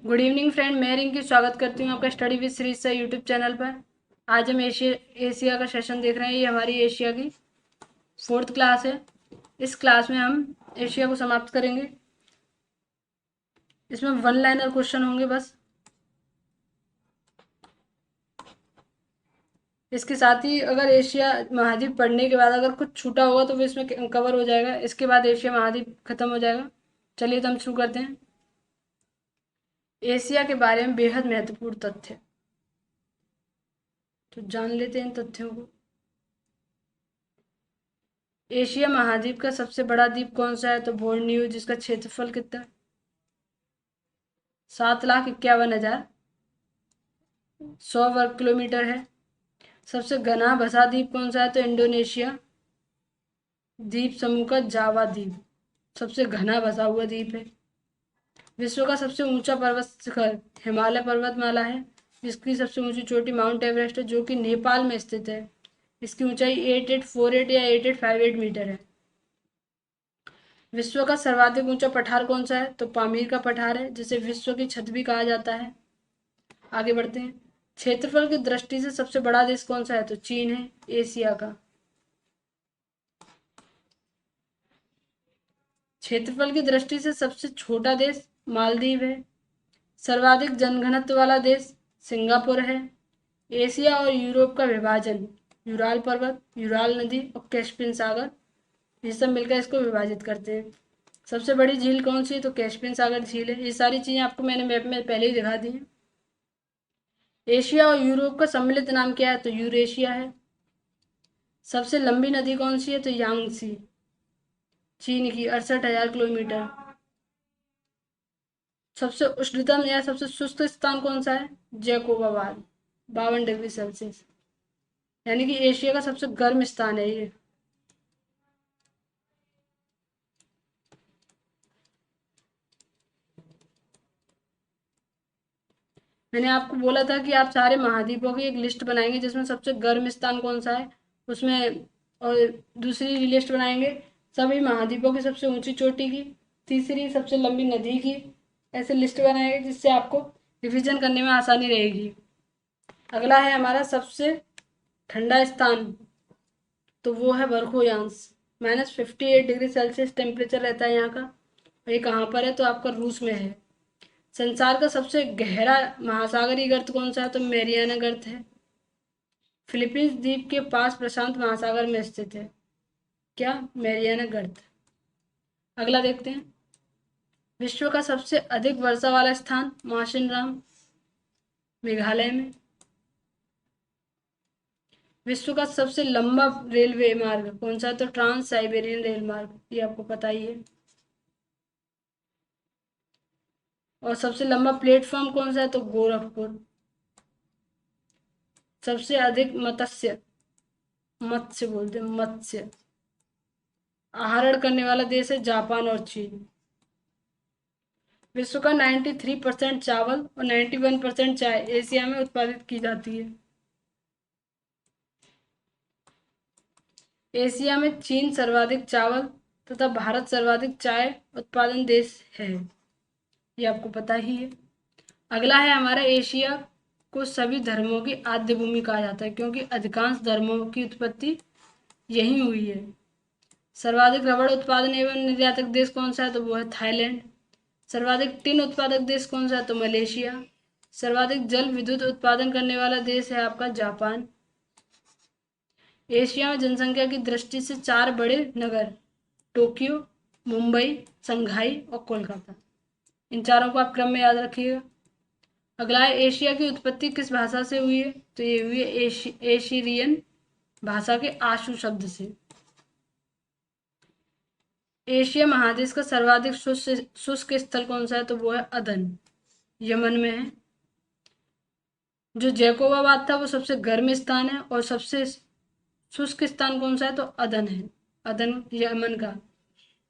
Good evening friend, मैं रिंकी स्वागत करती हूँ आपका स्टडी विद सीरीज से यूट्यूब चैनल पर। आज हम एशिया का सेशन देख रहे हैं। ये हमारी एशिया की 4th क्लास है। इस क्लास में हम एशिया को समाप्त करेंगे। इसमें वन लाइनर क्वेश्चन होंगे बस। इसके साथ ही अगर एशिया महाद्वीप पढ़ने के बाद अगर कुछ छूटा होगा तो वो इसमें कवर हो जाएगा। इसके बाद एशिया महाद्वीप खत्म हो जाएगा। चलिए तो हम शुरू करते हैं। एशिया के बारे में बेहद महत्वपूर्ण तथ्य, तो जान लेते हैं इन तथ्यों को। एशिया महाद्वीप का सबसे बड़ा द्वीप कौन सा है? तो बोर्नियो, जिसका क्षेत्रफल कितना है? 7,51,100 वर्ग किलोमीटर है। सबसे घना बसा द्वीप कौन सा है? तो इंडोनेशिया द्वीप समूह का जावा द्वीप सबसे घना बसा हुआ द्वीप है। विश्व का सबसे ऊंचा पर्वत शिखर हिमालय पर्वतमाला है, जिसकी सबसे ऊंची चोटी माउंट एवरेस्ट है, जो कि नेपाल में स्थित है। इसकी ऊंचाई 8848 या 8858 मीटर है। विश्व का सर्वाधिक ऊंचा पठार कौन सा है? तो पामीर का पठार है, जिसे विश्व की छत भी कहा जाता है। आगे बढ़ते हैं। क्षेत्रफल की दृष्टि से सबसे बड़ा देश कौन सा है? तो चीन है, एशिया का। क्षेत्रफल की दृष्टि से सबसे छोटा देश मालदीव है। सर्वाधिक जनघनत्व वाला देश सिंगापुर है। एशिया और यूरोप का विभाजन यूराल पर्वत, यूराल नदी और कैस्पियन सागर, ये सब मिलकर इसको विभाजित करते हैं। सबसे बड़ी झील कौन सी है? तो कैस्पियन सागर झील है। ये सारी चीजें आपको मैंने मैप में पहले ही दिखा दी हैं। एशिया और यूरोप का सम्मिलित नाम क्या है? तो यूरेशिया है। सबसे लंबी नदी कौन सी है? तो यांगसी, चीन की 68,000 किलोमीटर। सबसे उष्णतम या सबसे शुष्क स्थान कौन सा है? जैकोबाबाद, 52 डिग्री सेल्सियस, यानी कि एशिया का सबसे गर्म स्थान है ये। मैंने आपको बोला था कि आप सारे महाद्वीपों की एक लिस्ट बनाएंगे, जिसमें सबसे गर्म स्थान कौन सा है उसमें, और दूसरी लिस्ट बनाएंगे सभी महाद्वीपों की सबसे ऊंची चोटी की, तीसरी सबसे लंबी नदी की। ऐसे लिस्ट बनाएंगे जिससे आपको रिवीजन करने में आसानी रहेगी। अगला है हमारा सबसे ठंडा स्थान, तो वो है बरखोयांस। -58 डिग्री सेल्सियस टेम्परेचर रहता है यहाँ का। और ये कहाँ पर है? तो आपका रूस में है। संसार का सबसे गहरा महासागरीय गर्त कौन सा है? तो मैरियाना गर्त है। फिलीपींस द्वीप के पास प्रशांत महासागर में स्थित है। क्या? मैरियाना गर्त। अगला देखते हैं। विश्व का सबसे अधिक वर्षा वाला स्थान माशिनराम, मेघालय में। विश्व का सबसे लंबा रेलवे मार्ग कौन सा है? तो ट्रांस साइबेरियन रेल मार्ग, ये आपको पता ही है। और सबसे लंबा प्लेटफॉर्म कौन सा है? तो गोरखपुर। सबसे अधिक मत्स्य मत्स्य बोलते हैं मत्स्य आहरण करने वाला देश है जापान और चीन। विश्व का 93% चावल और 91% चाय एशिया में उत्पादित की जाती है। एशिया में चीन सर्वाधिक चावल तथा भारत सर्वाधिक चाय उत्पादन देश है, ये आपको पता ही है। अगला है हमारा, एशिया को सभी धर्मों की आद्य भूमि कहा जाता है, क्योंकि अधिकांश धर्मों की उत्पत्ति यहीं हुई है। सर्वाधिक रबड़ उत्पादन एवं निर्यातक देश कौन सा है? तो वो है थाईलैंड। सर्वाधिक टिन उत्पादक देश कौन सा है? तो मलेशिया। सर्वाधिक जल विद्युत उत्पादन करने वाला देश है आपका जापान। एशिया में जनसंख्या की दृष्टि से 4 बड़े नगर टोक्यो, मुंबई, शंघाई और कोलकाता, इन चारों को आप क्रम में याद रखिएगा। अगला है, एशिया की उत्पत्ति किस भाषा से हुई है? तो ये हुई है एशिरियन भाषा के आशु शब्द से। एशिया महादेश का सर्वाधिक शुष्क स्थल कौन सा है? तो वो है अदन, यमन में है। जो जैकोबाबाद था वो सबसे गर्म स्थान है, और सबसे शुष्क स्थान कौन सा है? तो अदन है, अदन यमन का।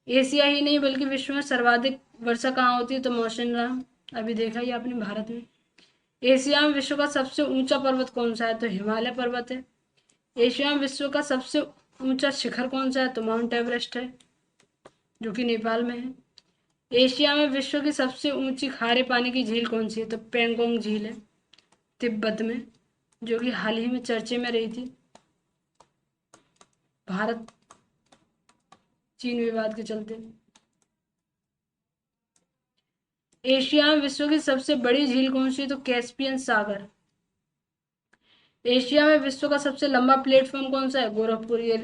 एशिया ही नहीं बल्कि विश्व में सर्वाधिक वर्षा कहाँ होती है? तो मौसिनराम, अभी देखा ही आपने भारत में। एशिया में विश्व का सबसे ऊंचा पर्वत कौन सा है? तो हिमालय पर्वत है। एशिया में विश्व का सबसे ऊंचा शिखर कौन सा है? तो माउंट एवरेस्ट है, जो कि नेपाल में है। एशिया में विश्व की सबसे ऊंची खारे पानी की झील कौन सी है? तो पेंगोंग झील है तिब्बत में, जो कि हाल ही में चर्चे में रही थी भारत चीन विवाद के चलते। एशिया में विश्व की सबसे बड़ी झील कौन सी है? तो कैस्पियन सागर। एशिया में विश्व का सबसे लंबा प्लेटफॉर्म कौन सा है? गोरखपुर। ये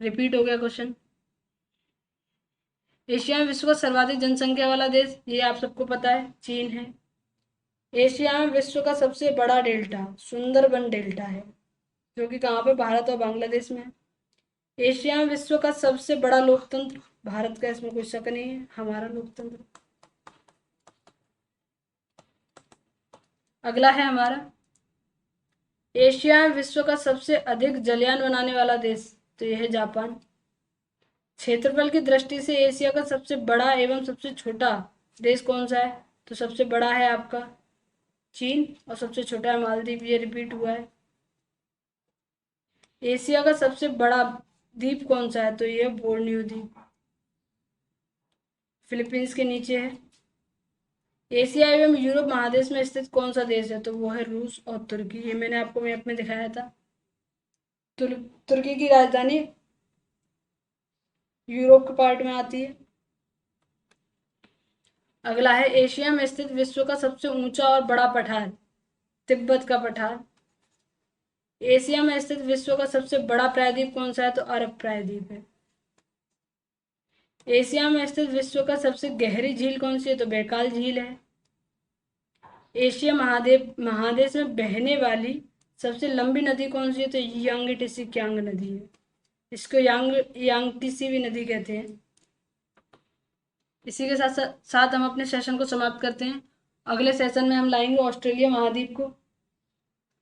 रिपीट हो गया क्वेश्चन। एशिया में विश्व का सर्वाधिक जनसंख्या वाला देश, ये आप सबको पता है, चीन है। एशिया में विश्व का सबसे बड़ा डेल्टा सुंदरबन डेल्टा है, जो कि कहाँ पे? भारत और बांग्लादेश में है। एशिया में विश्व का सबसे बड़ा लोकतंत्र भारत का, इसमें कोई शक नहीं है, हमारा लोकतंत्र। अगला है हमारा, एशिया में विश्व का सबसे अधिक जलयान बनाने वाला देश, तो यह है जापान। क्षेत्रफल की दृष्टि से एशिया का सबसे बड़ा एवं सबसे छोटा देश कौन सा है? तो सबसे बड़ा है आपका चीन और सबसे छोटा है मालदीव। ये रिपीट हुआ है। एशिया का सबसे बड़ा द्वीप कौन सा है? तो ये बोर्नियो द्वीप, फिलीपींस के नीचे है। एशिया एवं यूरोप महादेश में स्थित कौन सा देश है? तो वो है रूस और तुर्की। ये मैंने आपको मैप में दिखाया था। तुर्की की राजधानी यूरोप के पार्ट में आती है। अगला है, एशिया में स्थित विश्व का सबसे ऊंचा और बड़ा पठार, तिब्बत का पठार। एशिया में स्थित विश्व का सबसे बड़ा प्रायद्वीप कौन सा है? तो अरब प्रायद्वीप है। एशिया में स्थित विश्व का सबसे गहरी झील कौन सी है? तो बैकाल झील है। एशिया महादेश में बहने वाली सबसे लंबी नदी कौन सी है? तो यांगटीसी क्यांग नदी है। इसको यांगटीसी भी नदी कहते हैं। इसी के साथ साथ हम अपने सेशन को समाप्त करते हैं। अगले सेशन में हम लाएंगे ऑस्ट्रेलिया महाद्वीप को।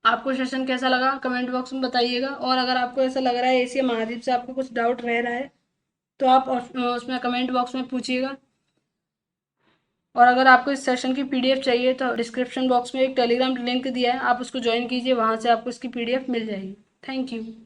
आपको सेशन कैसा लगा कमेंट बॉक्स में बताइएगा, और अगर आपको ऐसा लग रहा है एशिया महाद्वीप से आपको कुछ डाउट रह रहा है तो आप उसमें कमेंट बॉक्स में पूछिएगा। और अगर आपको इस सेशन की पीडीएफ चाहिए तो डिस्क्रिप्शन बॉक्स में एक टेलीग्राम लिंक दिया है, आप उसको ज्वाइन कीजिए, वहाँ से आपको इसकी पीडीएफ मिल जाएगी। Thank you.